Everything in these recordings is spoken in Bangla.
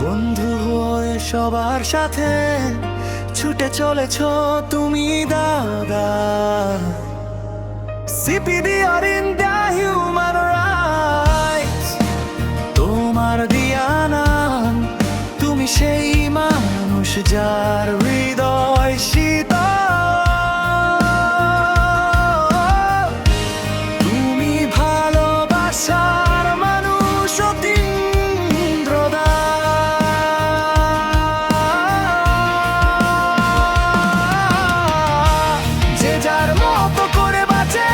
বন্ধু হয়ে সবার সাথে ছুটে চলেছ তুমি দাদা। CPDR in the human rights, তোমার দিয়া নাম, তুমি সেই মানুষ যার হৃদয় শীতল। তুমি ভালোবাসার মানুষ অতীন্দ্রদা। যে যার মতো করে বাঁচে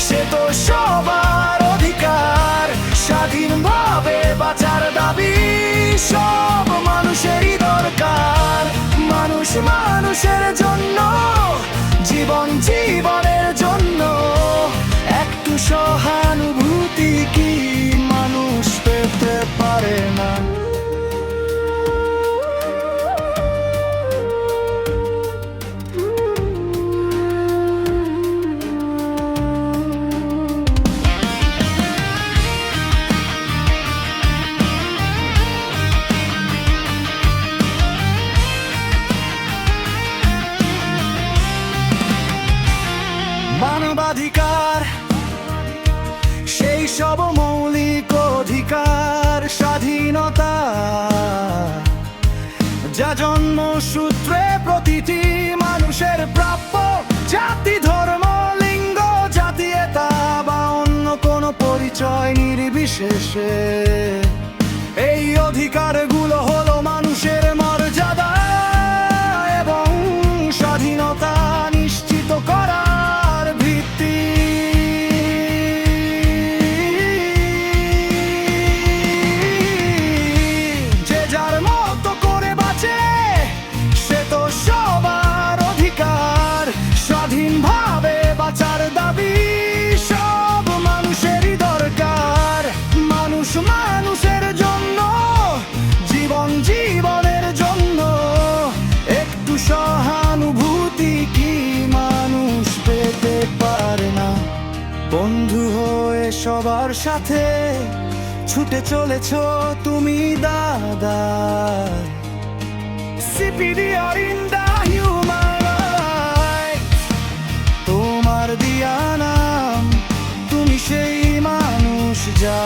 সে তো সবার অধিকার, স্বাধীনভাবে বাঁচার দাবি সব মানুষেরই দরকার। মানুষ মানুষের জন্য, জীবন জীবনের জন্য, একটু সহানুভূতি কি মানুষ পেতে পারে না? মানবাধিকার সেই সব মৌলিক অধিকার, স্বাধীনতা যা জন্মসূত্রে প্রতিটি মানুষের প্রাপ্য। জাতি, ধর্ম, লিঙ্গ, জাতীয়তা বা অন্য কোনো পরিচয় নির্বিশেষে এই অধিকারগুলো হলো মানুষের মর্যাদা এবং স্বাধীনতা নিশ্চিত করার ভিত্তি। যে যার মতো করে বাঁচে সে তো সবার অধিকার, স্বাধীনভাবে বাঁচার দাবি সব মানুষেরই দরকার। মানুষ মানুষের জন্য, জীবন জীবনের জন্য, একটু সহানুভূতি কি মানুষ পেতে পারে না? বন্ধু হয়ে সবার সাথে ছুটে চলেছ তুমি দাদা। CPDR in the human rights, তোমার দিয়া নাম, তুমি সেই মানুষ যা